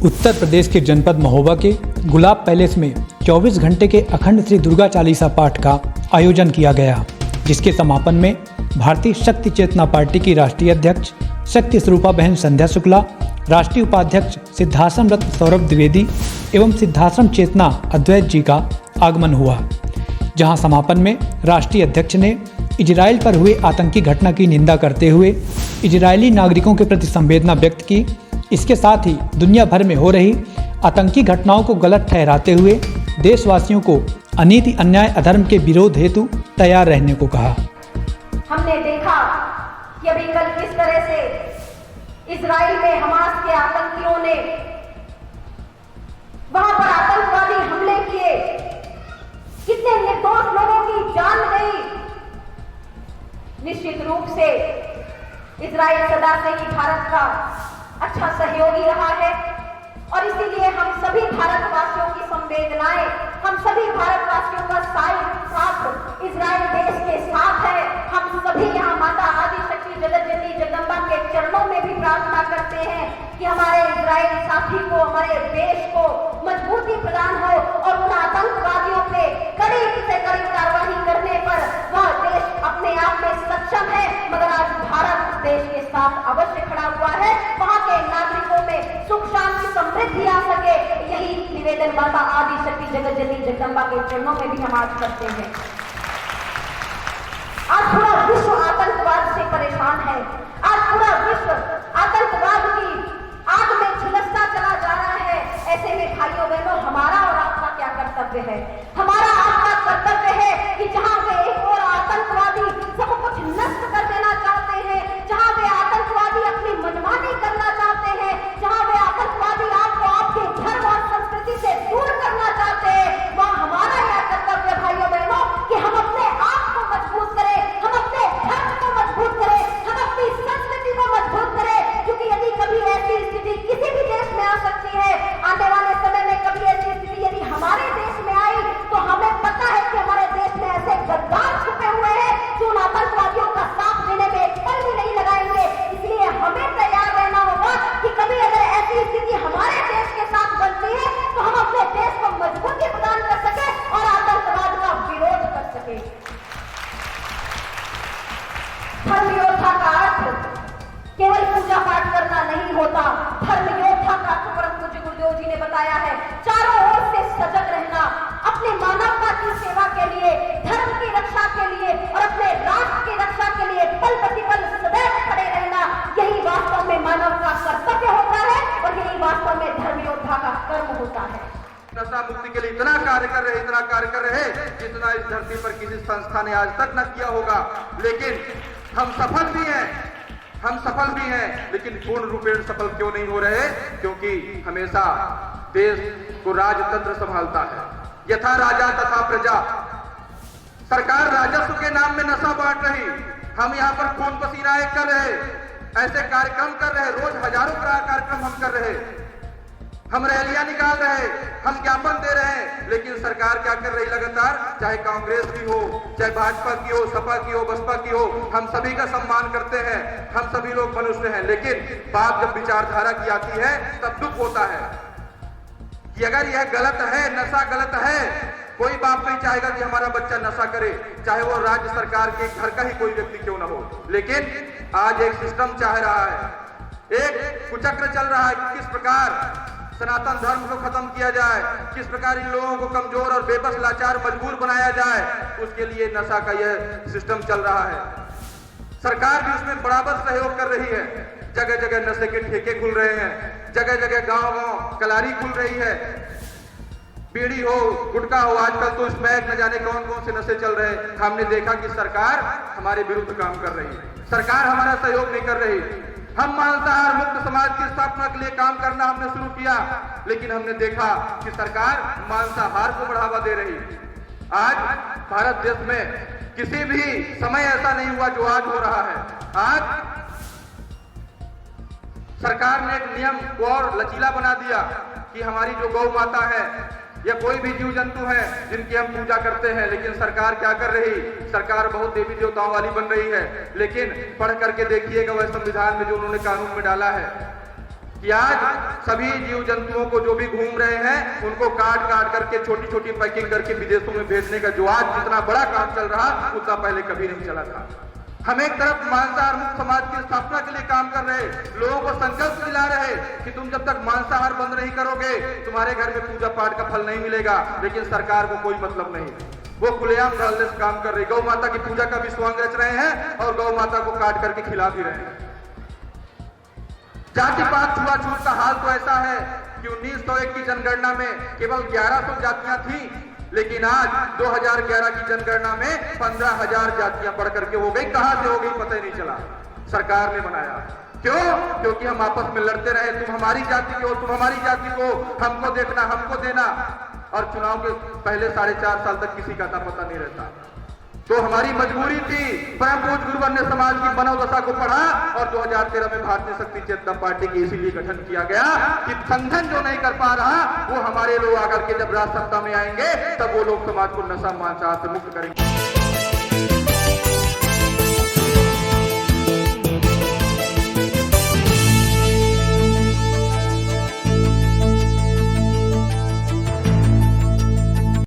उत्तर प्रदेश के जनपद महोबा के गुलाब पैलेस में 24 घंटे के अखंड श्री दुर्गा चालीसा पाठ का आयोजन किया गया, जिसके समापन में भारतीय शक्ति चेतना पार्टी की राष्ट्रीय अध्यक्ष शक्ति स्वरूपा बहन संध्या शुक्ला, राष्ट्रीय उपाध्यक्ष सिद्धाश्रम रत्न सौरभ द्विवेदी एवं सिद्धाश्रम चेतना अद्वैत जी का आगमन हुआ। जहां समापन में राष्ट्रीय अध्यक्ष ने इजराइल पर हुए आतंकी घटना की निंदा करते हुए इजरायली नागरिकों के प्रति संवेदना व्यक्त की। इसके साथ ही दुनिया भर में हो रही आतंकी घटनाओं को गलत ठहराते हुए देशवासियों को अनीति, अन्याय, अधर्म के विरोध हेतु तैयार रहने को कहा। हमने देखा कि अभी कल किस तरह से इजराइल में हमास के आतंकियों ने वहां पर आतंकवादी हमले किए, कितने निर्दोष लोगों की जान गई। निश्चित रूप से इजराइल सदा से ही भारत का अच्छा सहयोगी रहा है और इसीलिए हम सभी भारतवासियों की संवेदनाएं, हम सभी भारतवासियों का साथ इजराइल देश के साथ है। हम सभी यहाँ माता आदि शक्ति जगत जननी जगदम्बा के चरणों में भी प्रार्थना करते हैं कि हमारे इजराइल साथी को, हमारे देश को मजबूती प्रदान हो और उन आतंकवादियों पे कड़ी से कड़ी कार्रवाई करने पर वह देश अपने आप में सक्षम है। मगर आज भारत देश के साथ अवश्य खड़ा हुआ है, वहां के नागरिकों में सुख शांति समृद्धि आ सके, यही निवेदन माता आदि शक्ति जगत जननी जगदम्बा के चरणों में भी हम आज करते हैं। आज पूरा विश्व आतंकवाद से परेशान है, आज पूरा विश्व आतंकवाद की आग में झुलसता चला जा रहा है। ऐसे में भाइयों बहनों, हमारा और आपका क्या कर्तव्य है? हमारा आपका कर्तव्य है कि जहां वे एक और आतंकवादी सब कुछ नष्ट कर देना चाहते हैं, जहां वे आतंकवादी अपनी मनमानी करना चाहते हैं, जहां वे आतंकवादी आपको आपके धर्म और संस्कृति से दूर करना चाहते हैं, वहां हमारा यह कर्तव्य भाइयों बहनों कि हम अपने आप को मजबूत करें, हम अपने धर्म को मजबूत करें, हम अपनी संस्कृति को मजबूत करें। क्योंकि यदि कभी ऐसी स्थिति किसी भी देश में आ सकती है, आने वाले समय में कभी ऐसी स्थिति यदि हमारे देश में आई तो हमें पता है कि हमारे देश में ऐसे गद्दार छुपे हुए हैं जो उन आतंकवादियों का साथ देने में एक पल भी नहीं लगाएंगे। इसलिए हमें तैयार रहना होगा कि कभी अगर ऐसी स्थिति हमारे देश के साथ बनती है तो हम अपने देश को मजबूती प्रदान कर सके और आतंकवाद का विरोध कर सके। धर्म योद्धा का अर्थ केवल पूजा पाठ करना नहीं होता। धर्म योद्धा का अर्थ परम पूज्य गुरुदेव जी ने बताया है, चारों ओर से सजग रहना, अपने मानवता की सेवा के लिए, धर्म की रक्षा के लिए और अपने राष्ट्र की रक्षा के लिए पल प्रतिपल सदैव खड़े रहना। यही वास्तव में मानव का कर्तव्य होता है और यही वास्तव में धर्म योद्धा का कर्म होता है। नशा मुक्ति के लिए इतना कार्य कर रहे जितना इस धरती पर किसी संस्था ने आज तक न किया होगा। लेकिन हम सफल भी हैं, लेकिन पूर्ण रूपेण सफल क्यों नहीं हो रहे? क्योंकि हमेशा देश को राजतंत्र संभालता है, यथा राजा तथा प्रजा। सरकार राजस्व के नाम में नशा बांट रही, हम यहाँ पर खून पसीना एक कर रहे, ऐसे कार्यक्रम कर रहे, रोज हजारों कार्यक्रम हम कर रहे, हम रैलियां निकाल रहे, हम ज्ञापन दे रहे हैं। लेकिन सरकार क्या कर रही लगातार, चाहे कांग्रेस की हो, चाहे भाजपा की हो, सपा की हो, बसपा की हो, हम सभी का सम्मान करते हैं, हम सभी लोग मनुष्य हैं। लेकिन बात जब विचारधारा की आती है तब दुख होता है कि अगर यह गलत है, नशा गलत है, कोई बाप नहीं चाहेगा कि हमारा बच्चा नशा करे, चाहे वो राज्य सरकार के घर का ही कोई व्यक्ति क्यों ना हो। लेकिन आज एक सिस्टम चाह रहा है, एक कुचक्र चल रहा है कि किस प्रकार सनातन धर्म को खत्म किया जाए, किस प्रकार इन लोगों को कमजोर और बेबस, लाचार, मजबूर बनाया जाए। उसके लिए नशा का यह सिस्टम चल रहा है। सरकार भी उसमें बराबर सहयोग कर रही है। जगह जगह नशे के ठेके खुल रहे हैं, जगह जगह गांव कलारी खुल रही है, बीड़ी हो, गुटखा हो, आजकल तो स्मैक न जाने कौन कौन से नशे चल रहे हैं। हमने देखा कि सरकार हमारे विरुद्ध काम कर रही है, सरकार हमारा सहयोग नहीं कर रही। हम मांसाहार मुक्त समाज की स्थापना के लिए काम करना हमने शुरू किया, लेकिन हमने देखा कि सरकार मांसाहार को बढ़ावा दे रही। आज भारत देश में किसी भी समय ऐसा नहीं हुआ जो आज हो रहा है। आज सरकार ने एक नियम को और लचीला बना दिया कि हमारी जो गौ माता है या कोई भी जीव जंतु है जिनकी हम पूजा करते हैं, लेकिन सरकार क्या कर रही, सरकार बहुत देवी देवताओं वाली बन रही है। लेकिन पढ़ करके देखिएगा वह संविधान में जो उन्होंने कानून में डाला है कि आज सभी जीव जंतुओं को जो भी घूम रहे हैं उनको काट काट करके छोटी छोटी पैकिंग करके विदेशों में भेजने का जो आज जितना बड़ा काम चल रहा उतना पहले कभी नहीं चला था। हम एक तरफ मांसाहार मुक्त समाज की स्थापना के लिए काम कर रहे, लोगों को संकल्प दिला रहे कि तुम जब तक मांसाहार बंद नहीं करोगे तुम्हारे घर में पूजा पाठ का फल नहीं मिलेगा, लेकिन सरकार को कोई मतलब नहीं, वो खुलेआम डालने से काम कर रही। गौ माता की पूजा का भी स्वांग रच रहे हैं और गौ माता को काट करके खिला भी रहे हैं। जाति पात छुआछूत का हाल तो ऐसा है कि 1901 की जनगणना में केवल 1100 जातियां थी, लेकिन आज 2011 की जनगणना में 15,000 जातियां बढ़ करके हो गई। कहां से हो गई पता ही नहीं चला, सरकार ने बनाया। क्यों? क्योंकि हम आपस में लड़ते रहे, तुम हमारी जाति के हो, तुम हमारी जाति को, हमको देखना, हमको देना, और चुनाव के पहले 4.5 साल तक किसी का पता नहीं रहता। तो हमारी मजबूरी थी, परम पूज्य गुरु वन्य समाज की मनोदशा को पढ़ा और 2013 में भारतीय शक्ति चेतना पार्टी की इसीलिए गठन किया गया कि संगठन जो नहीं कर पा रहा वो हमारे लोग आकर के जब राज सत्ता में आएंगे तब वो लोग समाज को नशा मांसाहार से मुक्त करेंगे।